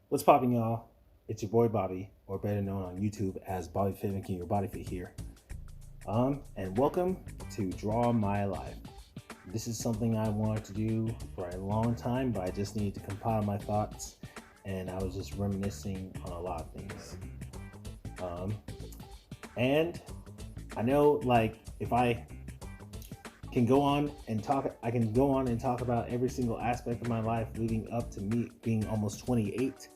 What's popping, y'all? It's your boy Bobby, or better known on YouTube as Bobby Fit Making Your Body Fit here. And welcome to Draw My Life. This is something I wanted to do for a long time, but I just needed to compile my thoughts, and I was just reminiscing on a lot of things. And I know, like, if I can go on and talk, I can go on and talk about every single aspect of my life leading up to me being almost 28.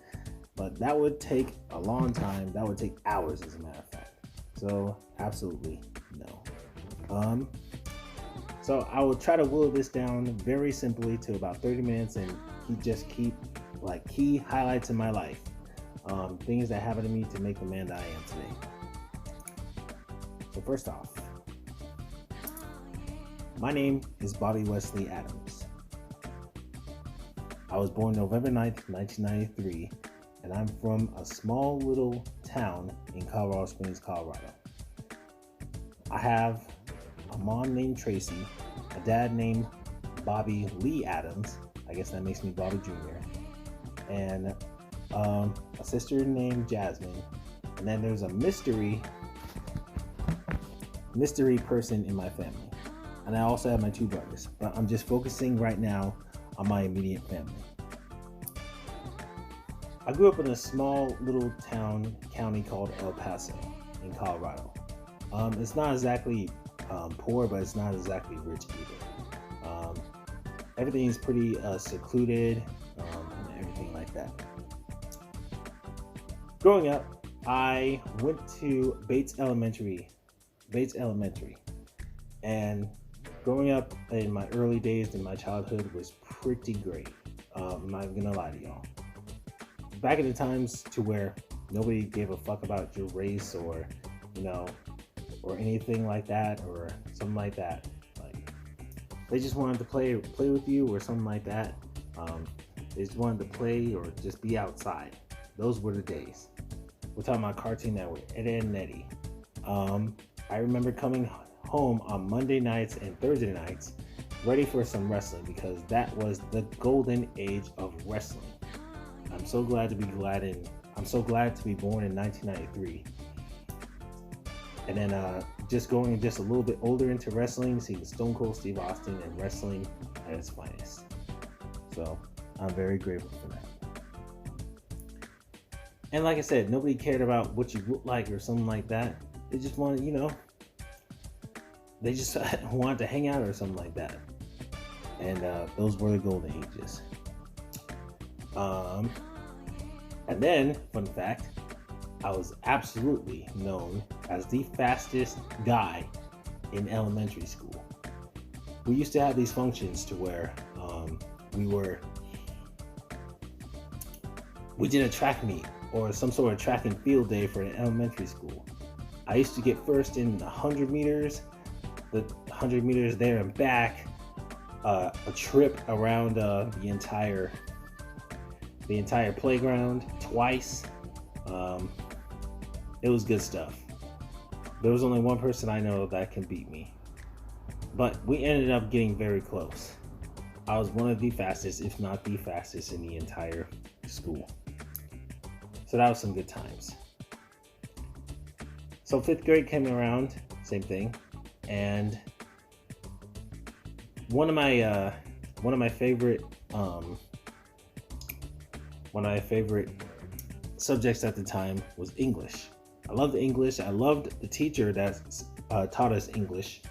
But that would take a long time. That would take hours, as a matter of fact. So absolutely no. So I will try to whittle this down very simply to about 30 minutes and keep like key highlights in my life. Things that happened to me to make the man that I am today. So first off, my name is Bobby Wesley Adams. I was born November 9th, 1993. And I'm from a small little town in Colorado Springs, Colorado. I have a mom named Tracy, a dad named Bobby Lee Adams. I guess that makes me Bobby Jr. And a sister named Jasmine. And then there's a mystery person in my family. And I also have my two brothers. But I'm just focusing right now on my immediate family. I grew up in a small little county called El Paso in Colorado. It's not exactly poor, but it's not exactly rich either. Everything is pretty secluded and everything like that. Growing up, I went to Bates Elementary, and growing up in my early days in my childhood was pretty great. I'm not even gonna lie to y'all. Back in the times to where nobody gave a fuck about your race or or anything like that or something like that. Like they just wanted to play with you or something like that. They just wanted to play or just be outside. Those were the days. We're talking about Cartoon Network, Ed, Edd n Eddy. I remember coming home on Monday nights and Thursday nights ready for some wrestling because that was the golden age of wrestling. I'm so glad to be born in 1993. And then just going just a little bit older into wrestling, seeing Stone Cold Steve Austin and wrestling at its finest. So I'm very grateful for that. And like I said, nobody cared about what you look like or something like that. They just wanted, they just wanted to hang out or something like that. And those were the golden ages. And then, fun fact, I was absolutely known as the fastest guy in elementary school. We used to have these functions to where we did a track meet or some sort of track and field day for an elementary school. I used to get first in 100 meters, the 100 meters there and back, a trip around the entire playground twice. It was good stuff. There was only one person I know that can beat me, but we ended up getting very close. I was one of the fastest, if not the fastest, in the entire school. So that was some good times. So 5th grade came around, same thing, and one of my favorite subjects at the time was English. I loved English. I loved the teacher that taught us English.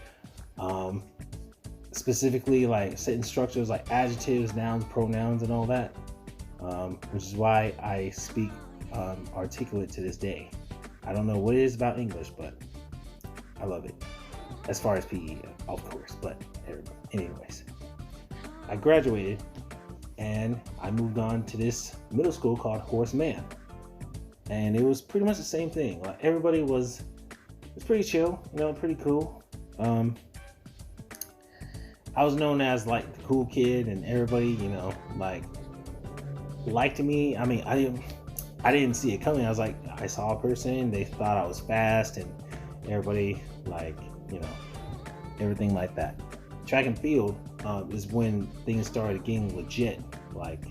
Specifically, like setting structures like adjectives, nouns, pronouns, and all that. Which is why I speak articulate to this day. I don't know what it is about English, but I love it. As far as PE, of course. But anyways, I graduated. And I moved on to this middle school called Horace Mann. And it was pretty much the same thing. Like everybody was pretty chill, pretty cool. I was known as like the cool kid and everybody, liked me. I mean, I didn't see it coming. I was like, I saw a person, they thought I was fast and everybody everything like that. Track and field is when things started getting legit. Like,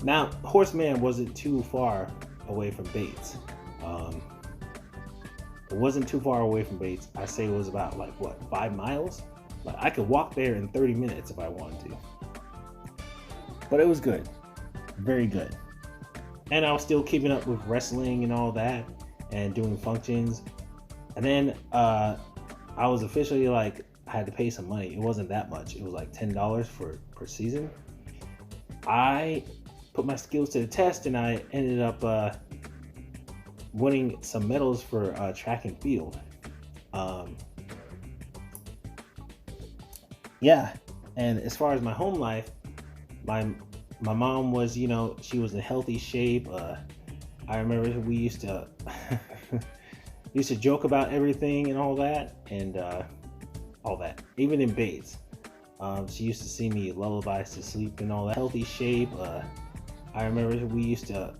Now, Horseman wasn't too far away from Bates. Um, it wasn't too far away from Bates. I say it was about like what, 5 miles? Like I could walk there in 30 minutes if I wanted to. But it was good, very good. And I was still keeping up with wrestling and all that, and doing functions. And then I was officially like, I had to pay some money. It wasn't that much. It was like $10 per season. I put my skills to the test, and I ended up winning some medals for track and field. Um, yeah, and as far as my home life, my mom was, she was in healthy shape. I remember we used to used to joke about everything and all that, and all that. Even in Bates, she used to sing me lullabies to sleep and all that. Healthy shape. I remember we used to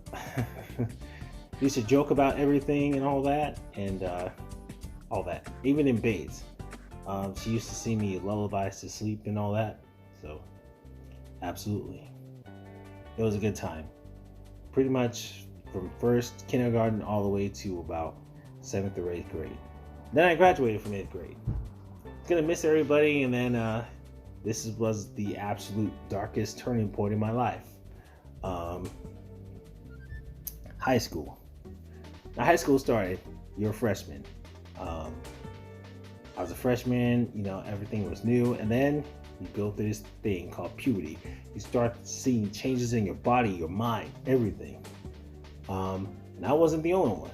used to joke about everything and all that, and all that. Even in Bates, she used to sing me lullabies to sleep and all that. So, absolutely, it was a good time. Pretty much from first kindergarten all the way to about 7th or 8th grade. Then I graduated from 8th grade. Gonna miss everybody, and then this was the absolute darkest turning point in my life. High school. Now, high school started, you're a freshman. I was a freshman, everything was new, and then you go through this thing called puberty. You start seeing changes in your body, your mind, everything. And I wasn't the only one.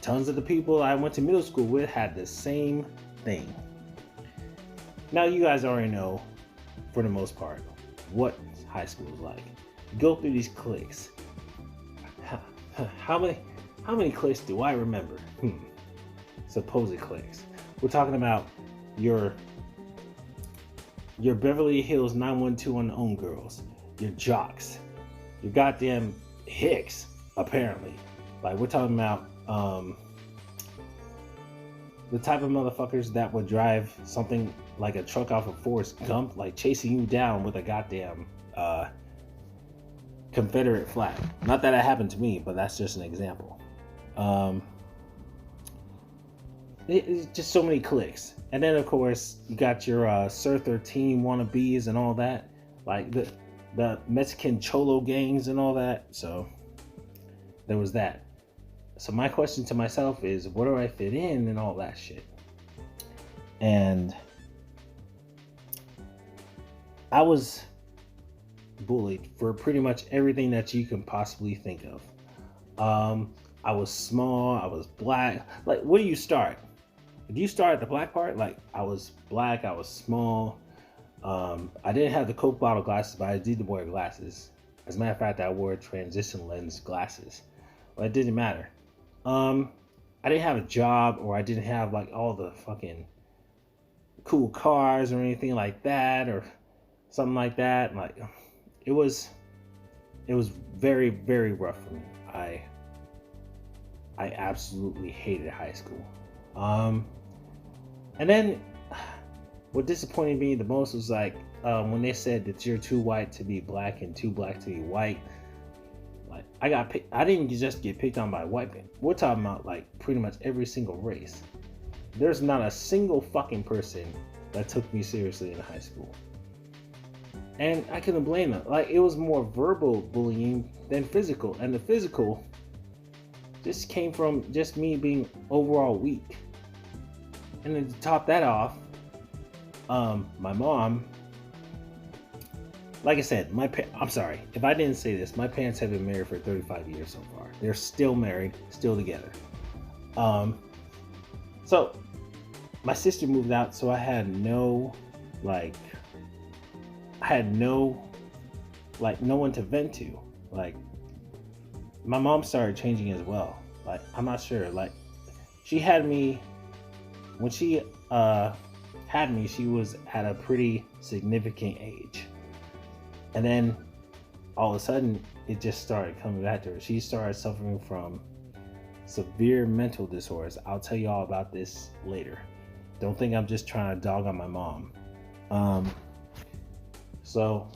Tons of the people I went to middle school with had the same thing. Now you guys already know, for the most part, what high school is like. You go through these cliques. How many cliques do I remember? Supposed cliques. We're talking about your Beverly Hills 91210 girls, your jocks, your goddamn hicks, apparently. Like, we're talking about the type of motherfuckers that would drive something like a truck off of Forrest Gump, like chasing you down with a goddamn Confederate flag. Not that it happened to me, but that's just an example. It's just so many cliques. And then, of course, you got your Sir 13 wannabes and all that. Like the Mexican Cholo gangs and all that. So there was that. So my question to myself is, where do I fit in and all that shit? And I was bullied for pretty much everything that you can possibly think of. I was small, I was black. Like, where do you start? Do you start at the black part? Like, I was black, I was small. I didn't have the Coke bottle glasses, but I did wear glasses. As a matter of fact, I wore transition lens glasses. But it didn't matter. I didn't have a job, or I didn't have like all the fucking cool cars or anything like that, or something like that. Like, it was very, very rough for me. I absolutely hated high school. And then what disappointed me the most was like when they said that you're too white to be black and too black to be white. Like, I didn't just get picked on by white men. We're talking about like pretty much every single race. There's not a single fucking person that took me seriously in high school. And I couldn't blame them. Like, it was more verbal bullying than physical. And the physical just came from just me being overall weak. And then to top that off, my mom, like I said, I'm sorry if I didn't say this, my parents have been married for 35 years so far. They're still married, still together. So my sister moved out, so I had no one to vent to. Like, my mom started changing as well. Like, I'm not sure. Like, she had me when she had me. She was at a pretty significant age, and then all of a sudden, it just started coming back to her. She started suffering from severe mental disorders. I'll tell you all about this later. Don't think I'm just trying to dog on my mom. So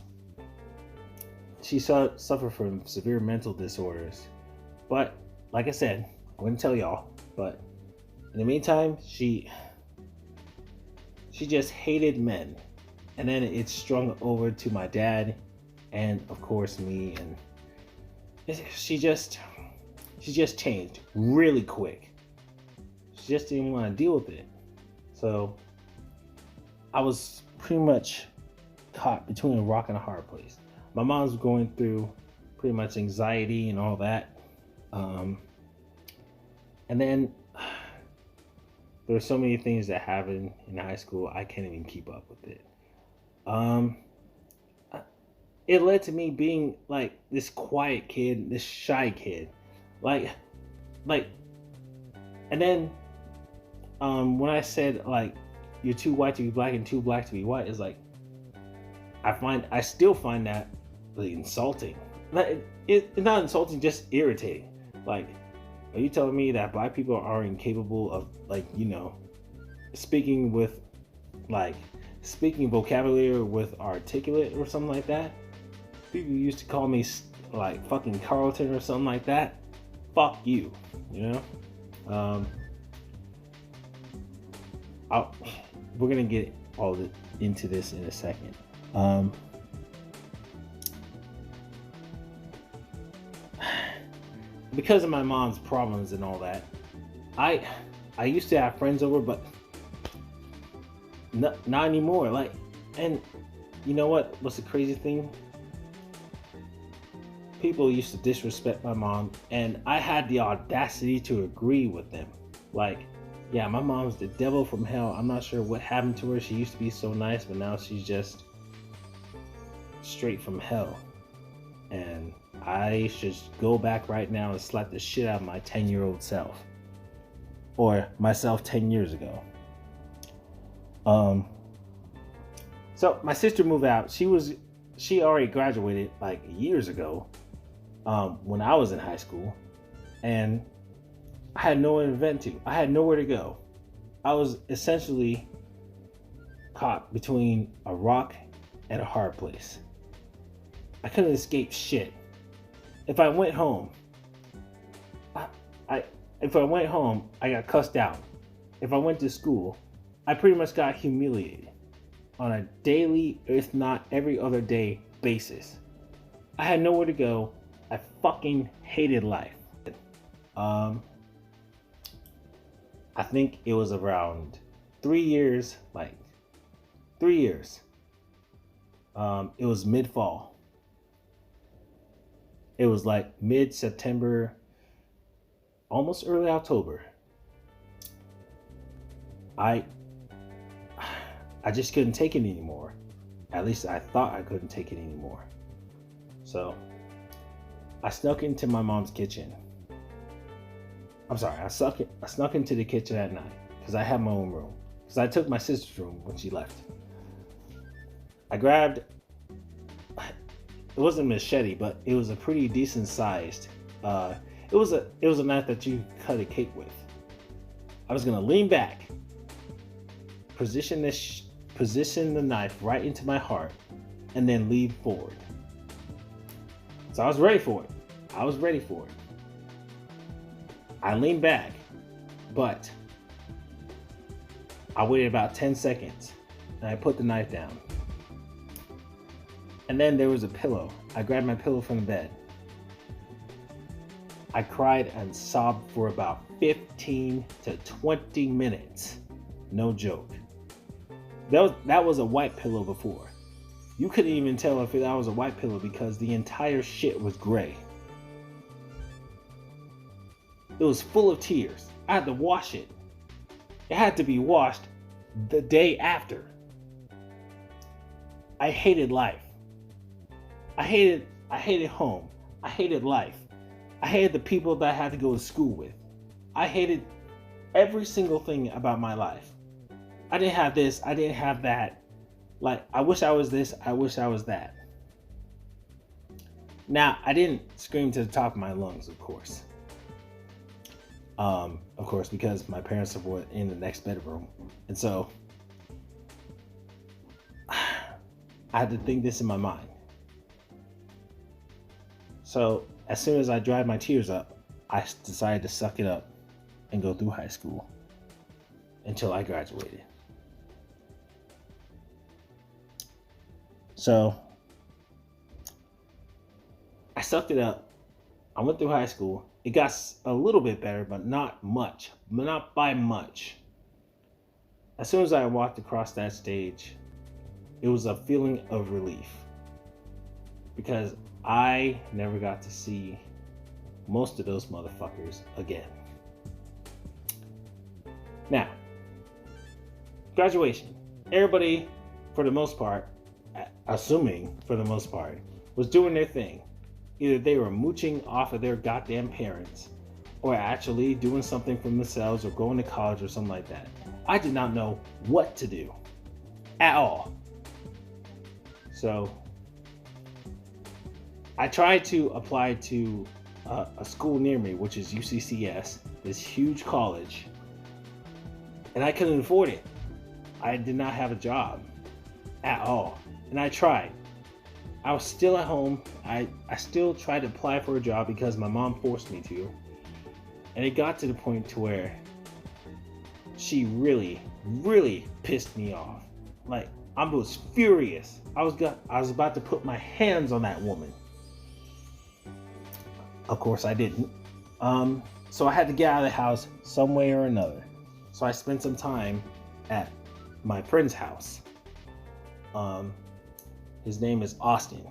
she suffered from severe mental disorders. But like I said, I wouldn't tell y'all. But in the meantime, she just hated men, and then it strung over to my dad, and of course me, and she just changed really quick. She just didn't want to deal with it. So I was pretty much caught between a rock and a hard place. My mom's going through pretty much anxiety and all that. And then there were so many things that happened in high school, I can't even keep up with it. Um, it led to me being like this quiet kid, this shy kid. Like, like, and then when I said like you're too white to be black and too black to be white, it's like I still find that like insulting. Like, it's not insulting, just irritating. Like, are you telling me that black people are incapable of like, speaking with like speaking vocabulary with articulate or something like that? People used to call me like fucking Carlton or something like that. Fuck you, we're gonna get into this in a second. Because of my mom's problems and all that, I used to have friends over, but not anymore. Like, and you know what's the crazy thing? People used to disrespect my mom, and I had the audacity to agree with them. Like, yeah, my mom's the devil from hell. I'm not sure what happened to her. She used to be so nice, but now she's just straight from hell. And I should go back right now and slap the shit out of my 10-year-old self. Or myself 10 years ago. So my sister moved out. She already graduated like years ago, when I was in high school. And I had nowhere to vent to. I had nowhere to go. I was essentially caught between a rock and a hard place. I couldn't escape shit. If I went home, I got cussed out. If I went to school, I pretty much got humiliated on a daily, if not every other day basis. I had nowhere to go. I fucking hated life. I think it was around 3 years, like 3 years. It was mid-fall. It was like mid-September, almost early October. I just couldn't take it anymore. At least I thought I couldn't take it anymore. So I snuck into my mom's kitchen. I'm sorry, I snuck into the kitchen at night because I had my own room. Because I took my sister's room when she left. I grabbed, it wasn't a machete, but it was a pretty decent sized, it was a knife that you cut a cake with. I was gonna lean back, position the knife right into my heart, and then lean forward. So I was ready for it. I leaned back, but I waited about 10 seconds and I put the knife down. And then there was a pillow. I grabbed my pillow from the bed. I cried and sobbed for about 15 to 20 minutes. No joke. That was a white pillow before. You couldn't even tell if that was a white pillow because the entire shit was gray. It was full of tears. I had to wash it. It had to be washed the day after. I hated life. I hated home. I hated life. I hated the people that I had to go to school with. I hated every single thing about my life. I didn't have this. I didn't have that. Like, I wish I was this. I wish I was that. Now, I didn't scream to the top of my lungs, of course. Because my parents were in the next bedroom. And so I had to think this in my mind. So as soon as I dried my tears up, I decided to suck it up and go through high school until I graduated. So I sucked it up. I went through high school. It got a little bit better, but not much, not by much. As soon as I walked across that stage, it was a feeling of relief because I never got to see most of those motherfuckers again. Now, graduation. Everybody, for the most part, assuming for the most part, was doing their thing. Either they were mooching off of their goddamn parents or actually doing something for themselves or going to college or something like that. I did not know what to do at all. So I tried to apply to a school near me, which is UCCS, this huge college, and I couldn't afford it. I did not have a job at all, and I tried. I was still at home. I still tried to apply for a job because my mom forced me to, and it got to the point to where she really, really pissed me off. Like, I was furious. I was about to put my hands on that woman. Of course, I didn't. So I had to get out of the house some way or another. So I spent some time at my friend's house. His name is Austin,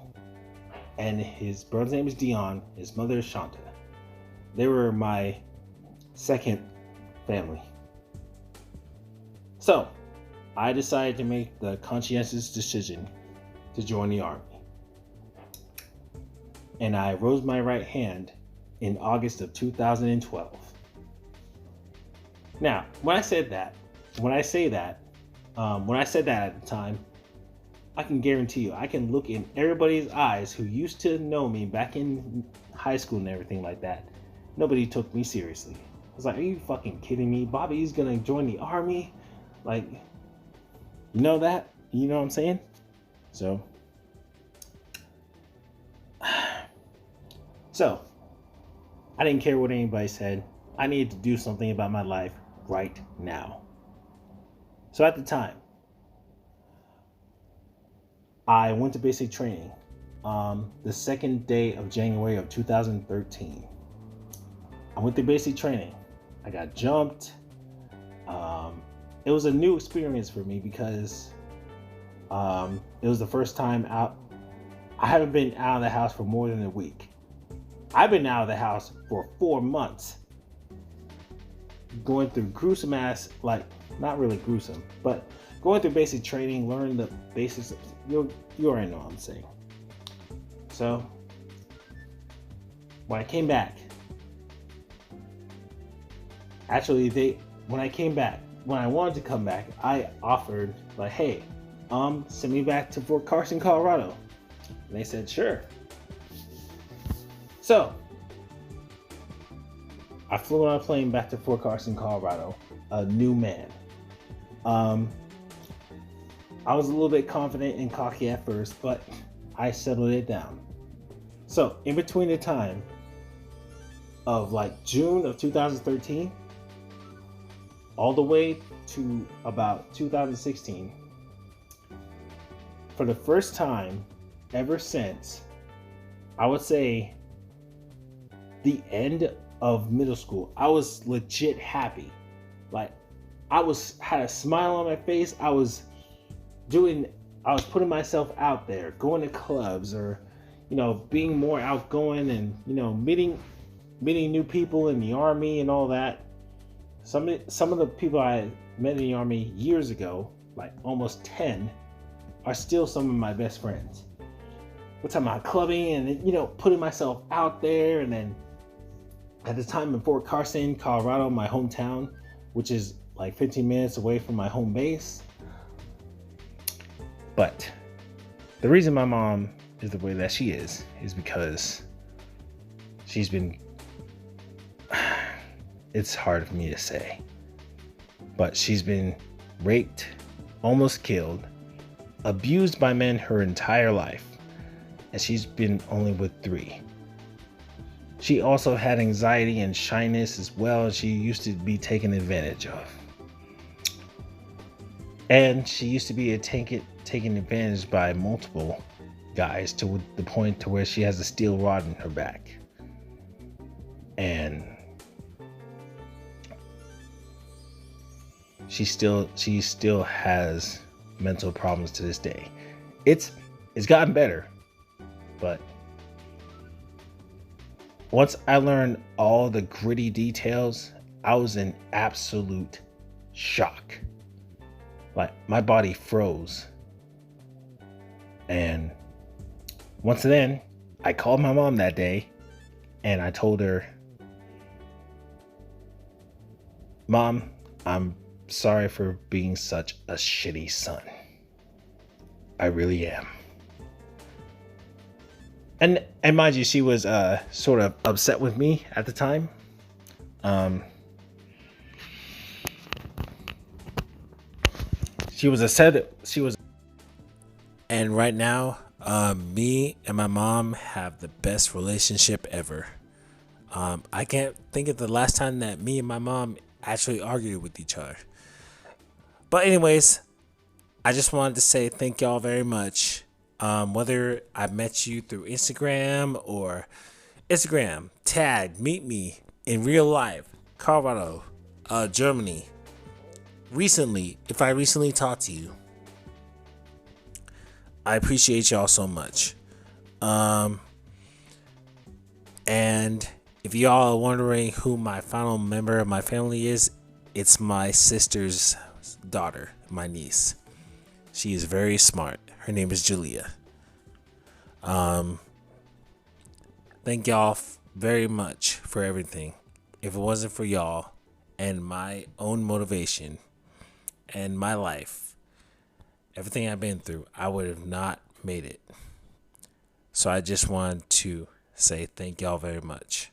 and his brother's name is Dion. His mother is Shanta. They were my second family. So I decided to make the conscientious decision to join the Army. And I rose my right hand in August of 2012. Now, when I said that at the time, I can guarantee you, I can look in everybody's eyes who used to know me back in high school and everything like that. Nobody took me seriously. I was like, are you fucking kidding me? Bobby's gonna join the Army? Like, you know that? You know what I'm saying? So I didn't care what anybody said. I needed to do something about my life right now. So at the time, I went to basic training the second day of January of 2013. I went to basic training. I got jumped. It was a new experience for me because it was the first time out. I haven't been out of the house for more than a week. I've been out of the house for 4 months. Going through gruesome ass, like, not really gruesome, but going through basic training, learning the basics. You already know what I'm saying. So when I came back, when I wanted to come back, I offered, like, hey, send me back to Fort Carson, Colorado. And they said, sure. So I flew on a plane back to Fort Carson, Colorado, a new man. I was a little bit confident and cocky at first, but I settled it down. So in between the time of like June of 2013 all the way to about 2016, for the first time ever since, I would say, the end of middle school, I was legit happy. Like, had a smile on my face. I was putting myself out there, going to clubs, or, being more outgoing, and, meeting new people in the Army and all that. Some of the people I met in the Army years ago, like almost 10, are still some of my best friends. We're talking about clubbing and, putting myself out there. And then at the time in Fort Carson, Colorado, my hometown, which is like 15 minutes away from my home base. But the reason my mom is the way that she is because she's been, it's hard for me to say, but she's been raped, almost killed, abused by men her entire life, and she's been only with 3. She also had anxiety and shyness as well. She used to be taken advantage of. And she used to be taken advantage by multiple guys to the point to where she has a steel rod in her back. And she still has mental problems to this day. It's gotten better, but once I learned all the gritty details, I was in absolute shock. Like my body froze. And once then, I called my mom that day and I told her, "Mom, I'm sorry for being such a shitty son. I really am." And mind you, she was sort of upset with me at the time. She was upset. And right now, me and my mom have the best relationship ever. I can't think of the last time that me and my mom actually argued with each other. But anyways, I just wanted to say thank y'all very much. Whether I met you through Instagram or Instagram, tag, meet me in real life, Colorado, Germany. Recently, if I recently talked to you, I appreciate y'all so much. And if y'all are wondering who my final member of my family is, it's my sister's daughter, my niece. She is very smart. Her name is Julia. Thank y'all very much for everything. If it wasn't for y'all and my own motivation and my life, everything I've been through, I would have not made it. So I just wanted to say thank y'all very much.